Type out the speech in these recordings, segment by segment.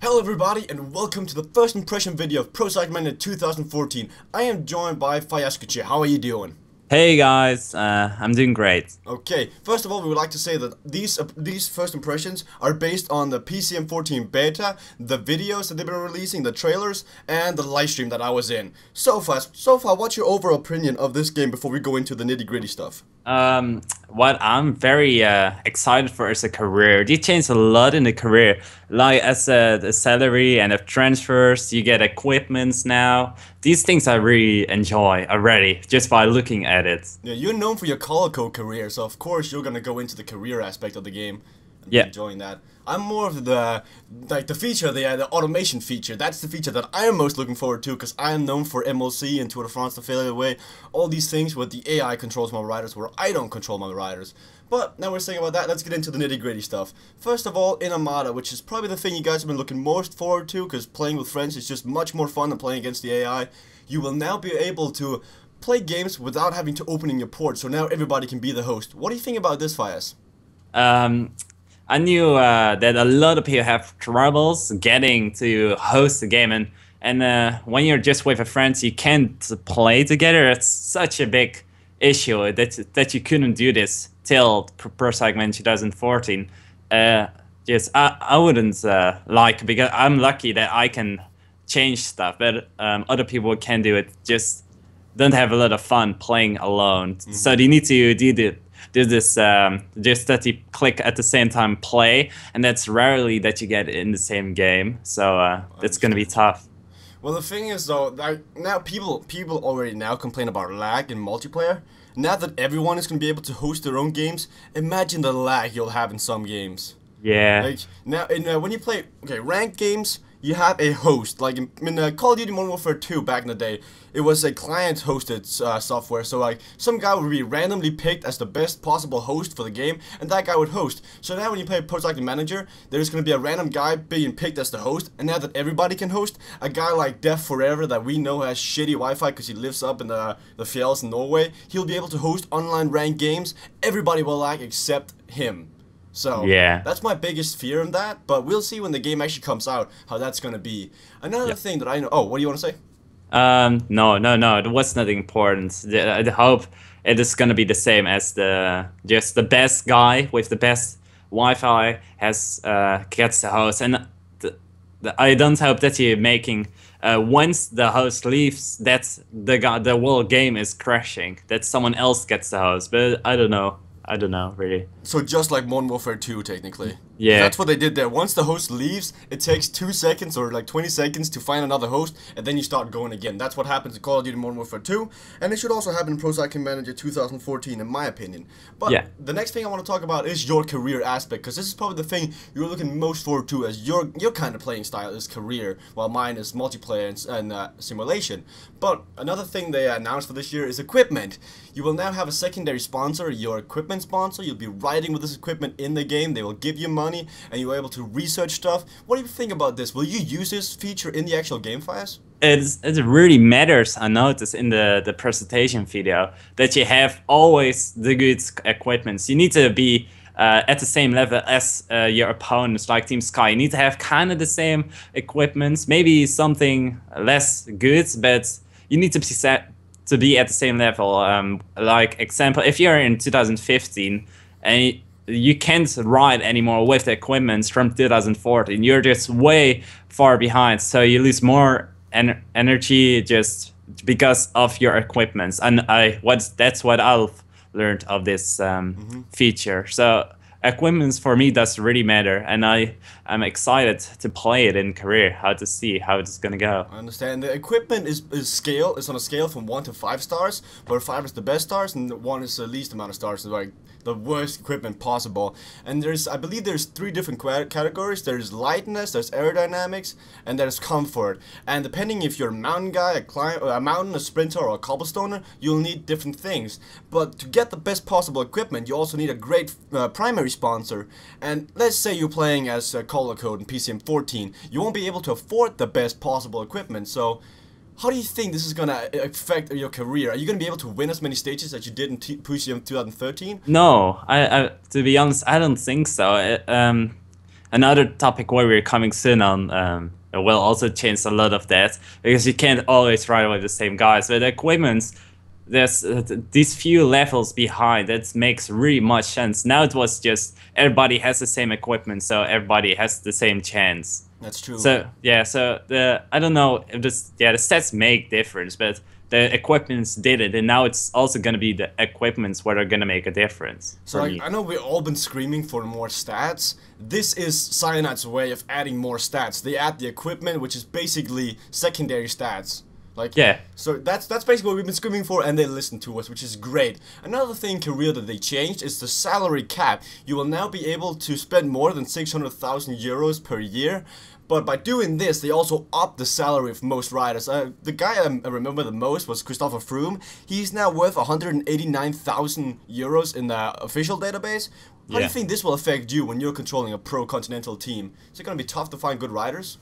Hello everybody and welcome to the first impression video of Pro Cycling in 2014. I am joined by Fiascotje. How are you doing? Hey guys, I'm doing great. Okay, first of all we would like to say that these first impressions are based on the PCM14 beta, the videos that they've been releasing, the trailers, and the live stream that I was in. So far, what's your overall opinion of this game before we go into the nitty-gritty stuff? What I'm very excited for is a career. They changed a lot in the career, like as the salary and the transfers. You get equipments now. These things I really enjoy already just by looking at it. Yeah, you're known for your color code career, so of course you're gonna go into the career aspect of the game and be Yeah. enjoying that. I'm more of the feature, the automation feature. That's the feature that I am most looking forward to because I am known for MLC and Tour de France, the failure way, all these things where the AI controls my riders, where I don't control my riders. But now we're saying about that, let's get into the nitty-gritty stuff. First of all, in Armada, which is probably the thing you guys have been looking most forward to because playing with friends is just much more fun than playing against the AI. You will now be able to play games without having to opening your port, so now everybody can be the host. What do you think about this, Fias? I knew that a lot of people have troubles getting to host the game, and when you're just with a friend, you can't play together. It's such a big issue that you couldn't do this till Pro Cycling 2014. I wouldn't like, because I'm lucky that I can change stuff, but other people can do it. Just don't have a lot of fun playing alone. So they need to do this just that you click at the same time play, and that's rarely that you get in the same game. So that's gonna be tough. Well, the thing is though, that now people already now complain about lag in multiplayer. Now that everyone is gonna be able to host their own games, imagine the lag you'll have in some games. Yeah. Like now, when you play ranked games, you have a host. Like in Call of Duty Modern Warfare 2 back in the day, it was a client-hosted software. So like some guy would be randomly picked as the best possible host for the game, and that guy would host. So now when you play Pro Cycling Manager, there's gonna be a random guy being picked as the host, and now that everybody can host, a guy like Def Forever that we know has shitty Wi-Fi because he lives up in the fjords in Norway, he'll be able to host online ranked games. Everybody will lag except him. So, Yeah. that's my biggest fear in that, but we'll see when the game actually comes out how that's gonna be. Another thing that I know... Oh, what do you want to say? No, it was not important. I hope it is gonna be the same as just the best guy with the best Wi-Fi has gets the host, and I don't hope that you're making once the host leaves, that's the whole game is crashing. That someone else gets the host, but I don't know really. So just like Modern Warfare 2, technically. Yeah. That's what they did there. Once the host leaves, it takes 2 seconds or like 20 seconds to find another host, and then you start going again. That's what happens in Call of Duty Modern Warfare 2, and it should also happen in Pro Cycling Manager 2014, in my opinion. But Yeah. the next thing I want to talk about is your career aspect, because this is probably the thing you're looking most forward to, as your kind of playing style is career, while mine is multiplayer and simulation. But another thing they announced for this year is equipment. You will now have a secondary sponsor, your equipment sponsor. You'll be riding with this equipment in the game. They will give you money, and you're able to research stuff. What do you think about this? Will you use this feature in the actual game, Fias? It really matters. I noticed in the presentation video that you have always the good equipment. You need to be at the same level as your opponents, like Team Sky. You need to have kind of the same equipment, maybe something less good, but you need to be set to be at the same level. Like example, if you're in 2015 and you can't ride anymore with the equipment from 2014, you're just way far behind, so you lose more energy just because of your equipment. And that's what I've learned of this feature. So equipment for me does really matter, and I'm excited to play it in career, how to see how it's gonna go. I understand. The equipment is on a scale from 1 to 5 stars, where 5 is the best stars and 1 is the least amount of stars, like the worst equipment possible. And I believe there's 3 different categories. There's lightness, there's aerodynamics, and there's comfort. And depending if you're a mountain guy, a mountain, a sprinter, or a cobblestoner, you'll need different things. But to get the best possible equipment, you also need a great primary sponsor. And let's say you're playing as color code in PCM14, you won't be able to afford the best possible equipment. So how do you think this is gonna affect your career? Are you gonna be able to win as many stages as you did in PCM 2013? No, I to be honest, I don't think so. another topic where we're coming soon on will also change a lot of that, because you can't always ride with the same guys. But the equipments, there's these few levels behind that makes really much sense. Now it was just everybody has the same equipment, so everybody has the same chance. That's true. So yeah, so I don't know if the stats make difference, but the equipments did it, and now it's also gonna be the equipments where are gonna make a difference. So like, I know we've all been screaming for more stats. This is Cyanide's way of adding more stats. They add the equipment, which is basically secondary stats. Like, yeah. So that's basically what we've been screaming for, and they listen to us, which is great. Another thing, Korea, that they changed is the salary cap. You will now be able to spend more than 600,000 euros per year. But by doing this, they also upped the salary of most riders. The guy I remember the most was Christopher Froome. He's now worth 189,000 euros in the official database. How do you think this will affect you when you're controlling a pro continental team? Is it going to be tough to find good riders?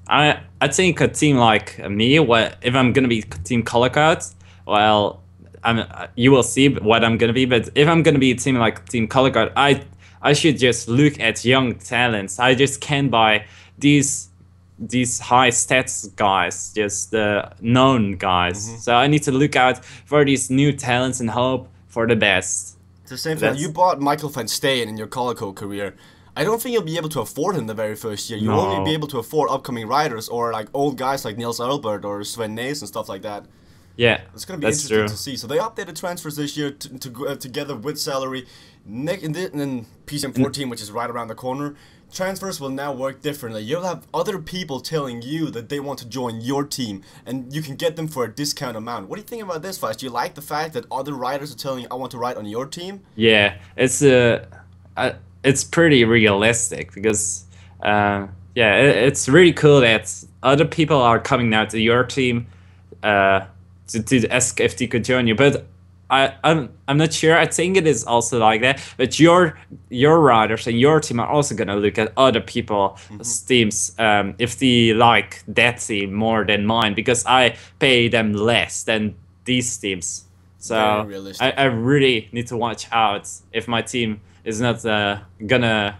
I think a team like me, if I'm gonna be team color cards, well, you will see what I'm gonna be. But if I'm gonna be a team like team color card, I should just look at young talents. I just can't buy these high stats guys, just the known guys. So I need to look out for these new talents and hope for the best. It's the same thing. You bought Michael van Steen in your Colico career. I don't think you'll be able to afford him the very first year. You'll only be able to afford upcoming riders or like old guys like Niels Albert or Sven Nys and stuff like that. Yeah, it's going to be interesting to see. So they updated transfers this year together with salary. And then PCM 14, which is right around the corner, transfers will now work differently. You'll have other people telling you that they want to join your team, and you can get them for a discount amount. What do you think about this, Fias? Do you like the fact that other riders are telling you, I want to ride on your team? Yeah, it's pretty realistic because, yeah, it's really cool that other people are coming now to your team to ask if they could join you. But I'm not sure. I think it is also like that. But your riders and your team are also gonna look at other people's teams if they like that team more than mine, because I pay them less than these teams. So I really need to watch out if my team is not gonna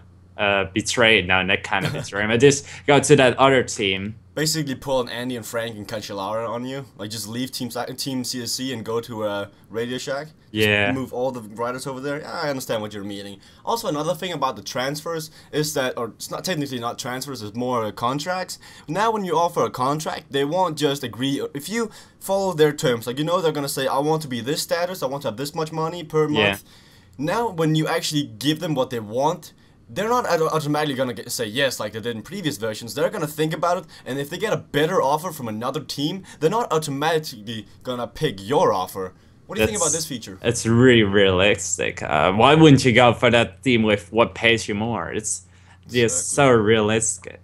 betray that kind of betray. I just go to that other team. Basically pull an Andy and Frank and Cancellara on you. Like just leave team CSC and go to Radio Shack. Just move all the riders over there. Yeah, I understand what you're meaning. Also, another thing about the transfers is that, or it's not technically not transfers, it's more contracts. Now when you offer a contract, they won't just agree. If you follow their terms, like, you know, they're going to say, I want to be this status, I want to have this much money per month. Now when you actually give them what they want, they're not automatically going to say yes like they did in previous versions. They're going to think about it, and if they get a better offer from another team, they're not automatically going to pick your offer. What do you think about this feature? It's really realistic. Why wouldn't you go for that team with what pays you more? It's just so realistic.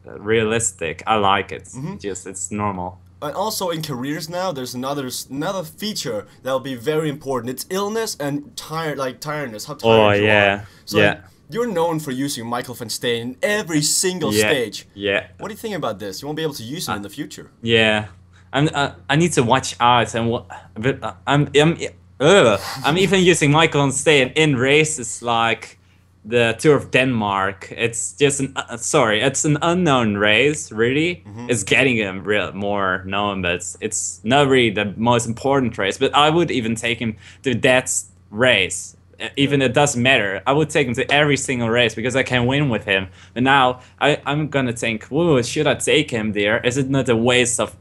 I like it. It's normal. And also in careers now, there's another feature that will be very important. It's illness and tiredness. How tired you are. So like, you're known for using Michael van Steen in every single stage. What do you think about this? You won't be able to use it in the future. I need to watch out, and I'm even using Michael van Steen in races like the Tour of Denmark. It's just it's an unknown race, really. It's getting him more known, but it's not really the most important race. But I would even take him to that race. Even it doesn't matter. I would take him to every single race because I can win with him. But now I'm gonna think, whoa, should I take him there? Is it not a waste of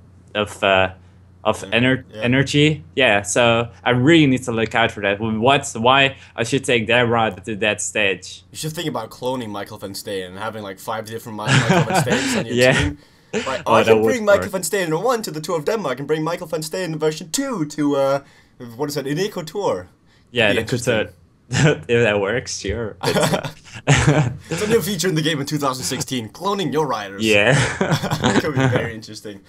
energy? Yeah. So I really need to look out for that. Why I should take that ride to that stage? You should think about cloning Michael van Steen and having like 5 different Michael van Steens on your team. Like, I can bring Michael van Steen in 1 to the Tour of Denmark and bring Michael van Steen in version 2 to what is that? In Eco Tour. Yeah, if that works, sure. It's a new feature in the game in 2016, cloning your riders. It could be very interesting.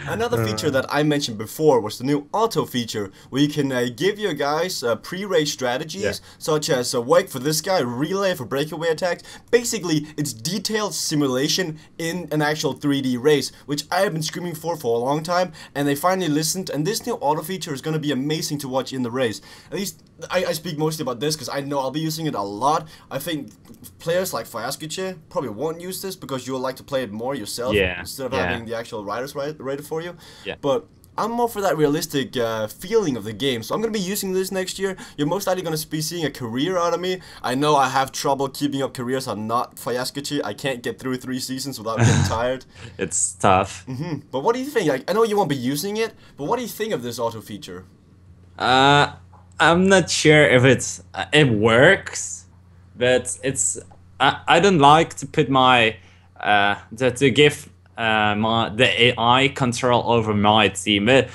Another feature that I mentioned before was the new auto feature, where you can give your guys pre-race strategies, such as wake for this guy, relay for breakaway attacks. Basically, it's detailed simulation in an actual 3D race, which I have been screaming for a long time, and they finally listened, and this new auto feature is going to be amazing to watch in the race. At least I speak mostly about this because I know I'll be using it a lot. I think players like Fiascotje probably won't use this because you'll like to play it more yourself instead of having the actual riders rated for you. Yeah. But I'm more for that realistic feeling of the game, so I'm going to be using this next year. You're most likely going to be seeing a career out of me. I know I have trouble keeping up careers. I'm not Fiascotje. I can't get through 3 seasons without getting tired. It's tough. But what do you think? Like, I know you won't be using it, but what do you think of this auto feature? I'm not sure if it works, but I don't like to put my to give the AI control over my team. It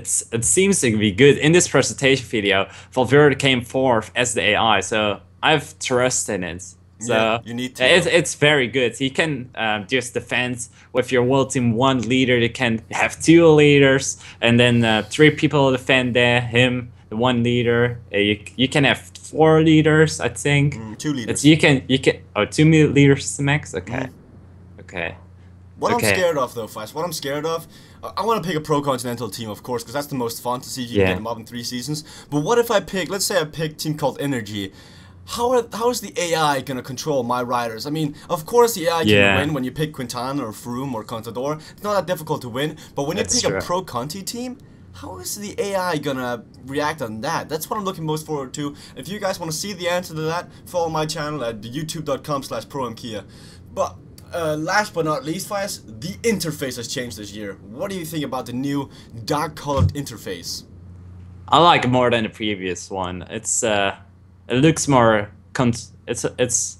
seems to be good. In this presentation video, Valverde came 4th as the AI, so I've trust in it. So yeah, you need to. It's very good. You can just defend with your whole team 1 leader. You can have 2 leaders, and then 3 people defend him. The 1 leader. You can have 4 leaders, I think. 2 leaders. You can 2 leaders is the max. Okay. Okay. What I'm scared of though, Fias, what I'm scared of, I want to pick a pro continental team, of course, because that's the most fun to see if you can get them up in 3 seasons. But what if I pick, let's say I pick a team called Energy. How is the AI going to control my riders? I mean, of course the AI can win when you pick Quintana or Froome or Contador. It's not that difficult to win, but when you pick a pro Conti team, how is the AI gonna react on that? That's what I'm looking most forward to. If you guys want to see the answer to that, follow my channel at youtube.com/proamkia. But last but not least, Fias, the interface has changed this year. What do you think about the new dark-colored interface? I like it more than the previous one. It looks more it's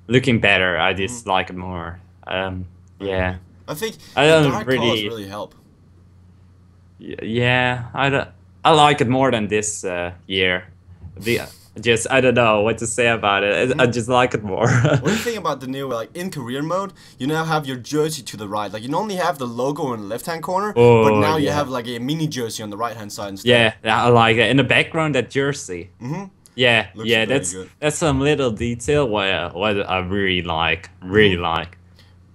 looking better. I just like it more. Yeah. I think I the don't dark really colors really help. Yeah, I like it more than this year. I don't know what to say about it. I just like it more. What do you think about the new, like, in career mode, you now have your jersey to the right. Like, you normally have the logo in the left-hand corner, but now you have, like, a mini jersey on the right-hand side instead. Yeah, I like it. In the background, that jersey. Yeah, Looks that's some little detail what I really like.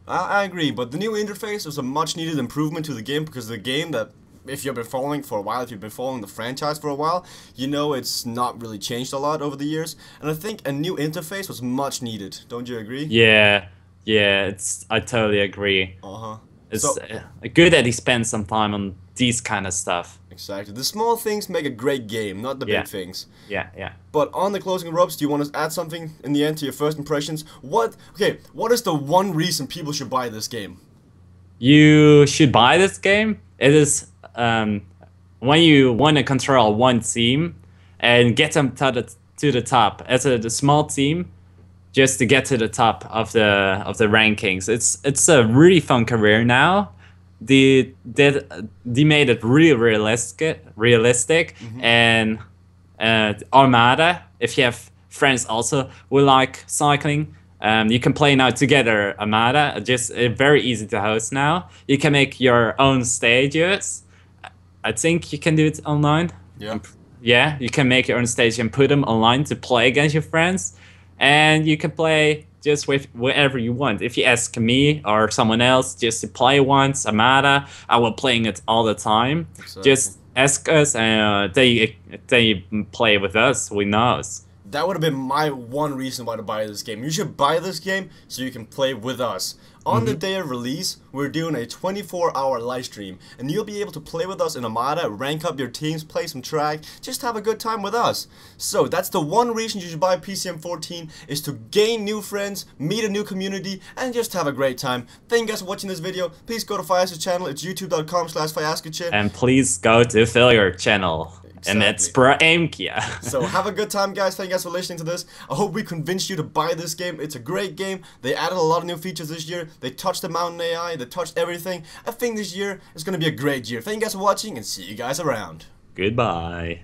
I agree, but the new interface was a much-needed improvement to the game because the game that, if you've been following for a while, if you've been following the franchise for a while, you know it's not really changed a lot over the years. And I think a new interface was much needed. Don't you agree? Yeah, I totally agree. It's good that he spends some time on these kind of stuff. Exactly. The small things make a great game, not the big things. Yeah. But on the closing ropes, do you want to add something in the end to your first impressions? What is the one reason people should buy this game? You should buy this game. It is when you want to control 1 team and get them to the top as a small team, just to get to the top of the rankings. It's a really fun career now. They made it really realistic, and Armada. If you have friends also who like cycling, you can play now together. Armada, just very easy to host now. You can make your own stages. I think you can do it online. Yeah, you can make your own stage and put them online to play against your friends, and you can play just with whatever you want. If you ask me or someone else just to play once Armada, I will playing it all the time. Exactly. Just ask us, and they play with us. We know. That would have been my one reason why to buy this game. You should buy this game so you can play with us. On the day of release, we're doing a 24-hour live stream, and you'll be able to play with us in Armada, rank up your teams, play some track, just have a good time with us. So that's the one reason you should buy PCM 14, is to gain new friends, meet a new community, and just have a great time. Thank you guys for watching this video. Please go to Fias's channel. It's youtube.com/Fiascotje. And please go to Failured channel. Exactly. And it's proamkia. So have a good time, guys. Thank you guys for listening to this. I hope we convinced you to buy this game. It's a great game. They added a lot of new features this year. They touched the mountain AI. They touched everything. I think this year is going to be a great year. Thank you guys for watching, and see you guys around. Goodbye.